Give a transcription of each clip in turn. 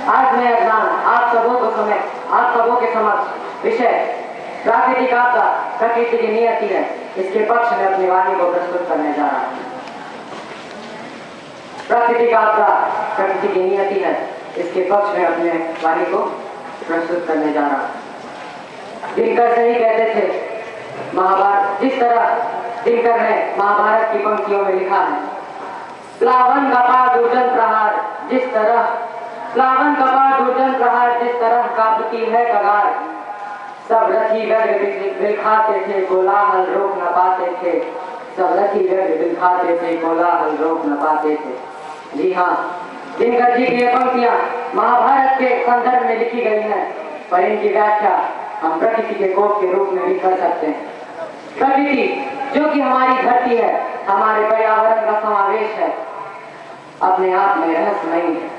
आज मैं अज्ञान आप सबों के समक्ष विषय प्राकृतिक आपदा प्रकृति की नियति है इसके पक्ष में अपनी वाणी को प्रस्तुत करने जा रहा हूँ। प्राकृतिक आपदा प्रकृति की नियति है इसके पक्ष में अपने वाणी को प्रस्तुत करने जा रहा हूँ। दिनकर सही कहते थे महाभारत, जिस तरह दिनकर ने महाभारत की पंक्तियों में लिखा है, प्लावन कपा दुर्जन प्रहार जिस तरह कांपती है कगार, सब रथी व्यग्र बिलखाते थे कोलाहल रोक न पाते थे, सब रथी व्यग्र बिलखाते थे कोलाहल रोक न पाते थे। जी हाँ, दिनकर जी की ये पंक्तियां महाभारत के संदर्भ में लिखी गई हैं, पर इनकी व्याख्या हम प्रकृति के कोप के रूप में भी कर सकते हैं। प्रकृति जो कि हमारी धरती है, हमारे पर्यावरण का समावेश है, अपने आप में रहस्यमयी है।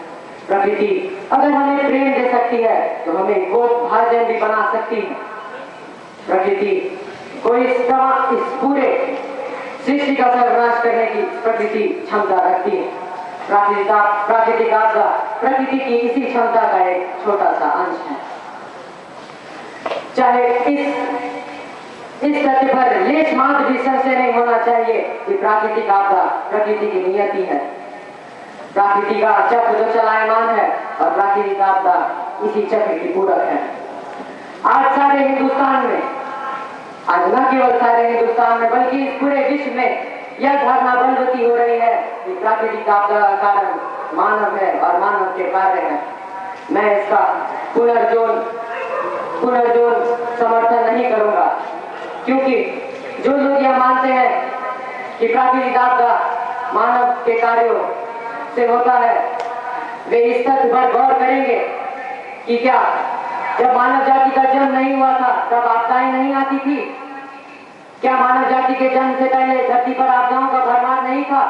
प्रकृति अगर हमें प्रेम दे सकती है तो हमें कोप भाजन भी बना सकती है। प्रकृति को इस पूरे सृष्टि का सर्वनाश करने की प्रकृति क्षमता रखती है। प्राकृतिक आपदा प्रकृति की इसी क्षमता का एक छोटा सा अंश है। चाहे इस तथ्य पर लेश मात्र भी संशय नहीं होना चाहिए कि प्राकृतिक आपदा प्रकृति की नियति है। प्रकृति का चक्र जो चलायमान है और प्राकृतिक आपदा इसी चक्र की पूरक है। आज सारे हिंदुस्तान में, आज न केवल सारे हिंदुस्तान में बल्कि इस पूरे विश्व में यह धारणा बलवती हो रही है कि प्राकृतिक आपदा का कारण मानव है और मानव के कार्य है। मैं इसका पुनर्जोर समर्थन नहीं करूंगा, क्योंकि जो लोग यह मानते हैं कि प्राकृतिक आपदा मानव के कार्यों से होता है, वे इस तथ्य पर गौर करेंगे कि क्या जब मानव जाति का जन्म नहीं हुआ था तब आपदाएं नहीं आती थी? क्या मानव जाति के जन्म से पहले धरती पर आपदाओं का भरमार नहीं था?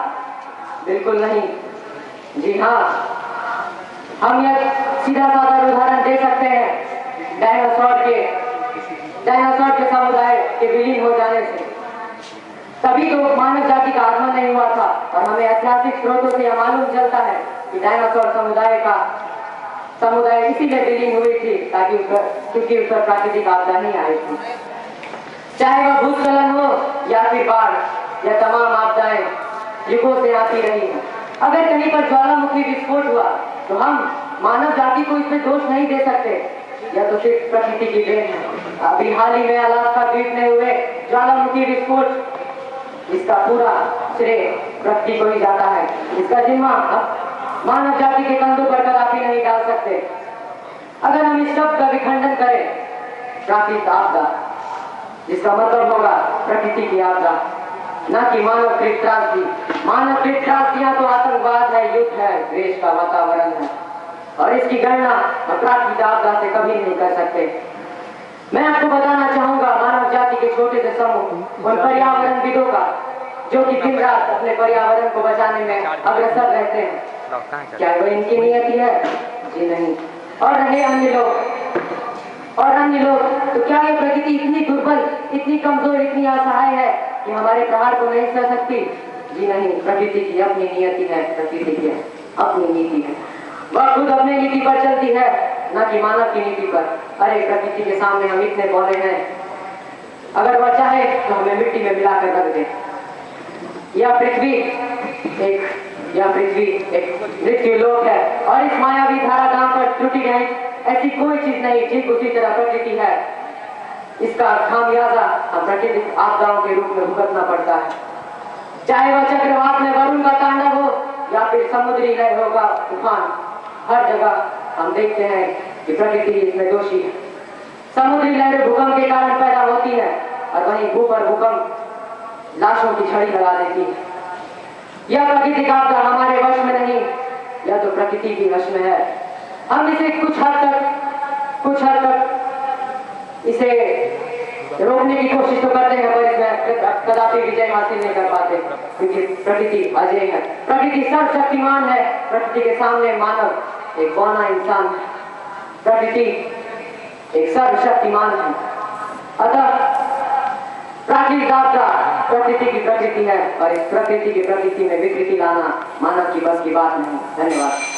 बिल्कुल नहीं। जी हाँ, हम यह सीधा साधा उदाहरण दे सकते हैं डायनासोर के समुदाय के विलीन हो जाने से। तभी तो मानव जाति का आगमन नहीं हुआ था, और हमें ऐतिहासिक स्रोतों से यह मालूम चलता है कि डायनासोर समुदाय इसीलिए विलीन हुई थी क्योंकि उस पर प्राकृतिक आपदा नहीं आई थी। चाहे वह भूस्खलन हो या फिर बाढ़, यह तमाम आपदाएं युगों से आती रही हैं। अगर कहीं पर ज्वालामुखी विस्फोट हुआ तो हम मानव जाति को इसमें दोष नहीं दे सकते, यह तो सिर्फ प्रकृति की देन है। अभी हाल ही में अलास्का द्वीप में हुए ज्वालामुखी विस्फोट, इसका पूरा श्रेय प्रकृति को ही जाता है। इसका जिम्मा मानव जाति के कंधों पर कदापि नहीं डाल सकते। अगर हम इस शब्द का विखंडन करें प्राकृतिक आपदा, जिसका मतलब होगा प्रकृति की आपदा, न कि मानवकृत त्रासदी। मानवकृत त्रासदियां तो आतंकवाद है, युद्ध है, द्वेष का वातावरण है, और इसकी गणना प्राकृतिक आपदा से कभी नहीं कर सकते। मैं आपको बताना चाहूंगा मानव जाति के छोटे से समूह उन पर्यावरणविदों का जो कि दिन रात अपने पर्यावरण को बचाने में अग्रसर रहते हैं, क्या वो इनकी नियति है? जी नहीं। और रहे अन्य लोग तो क्या ये प्रकृति इतनी दुर्बल, इतनी कमजोर, इतनी असहाय है कि हमारे प्रहार को नहीं सह सकती? जी नहीं। प्रकृति की अपनी नियति है, प्रकृति की अपनी नीति है। वह खुद अपनी नीति पर चलती है, न कि मानव की नीति पर। अरे प्रकृति के सामने हम इतने पौधे हैं, अगर वह चाहे तो हमें मिट्टी में मिलाकर रख दे। यह पृथ्वी एक मृत्यु लोक है, और इस मायावी धाराधाम पर त्रुटि रही ऐसी कोई चीज नहीं। ठीक उसी तरह प्रकृति है, इसका खामियाजा हम प्राकृतिक आपदाओं के रूप में भुगतना पड़ता है। चाहे वह चक्रवात में वरुण का तांडव हो या फिर समुद्री लहरों का तूफान, हर जगह हम देखते हैं कि प्रकृति इसमें दोषी है। समुद्री लहरें भूकंप के कारण पैदा होती है, और वहीं भूपर भूकंप लाशों की झड़ी लगा देती है। यह प्राकृतिक आपदा हमारे वश में नहीं, यह तो प्रकृति की वश में है। हम इसे कुछ हद तक इसे रोकने की कोशिश तो करते हैं, पर इसमें कदापि विजय हासिल नहीं कर पाते, क्योंकि प्रकृति अजय है, प्रकृति सर्वशक्तिमान है। प्रकृति के सामने मानव एक बौना इंसान है, प्रकृति एक सर्वशक्तिमान है। अतः प्राकृतिक आपदा प्रकृति की प्रकृति है, और इस प्रकृति की प्रकृति में विकृति लाना मानव की बस की बात नहीं। धन्यवाद।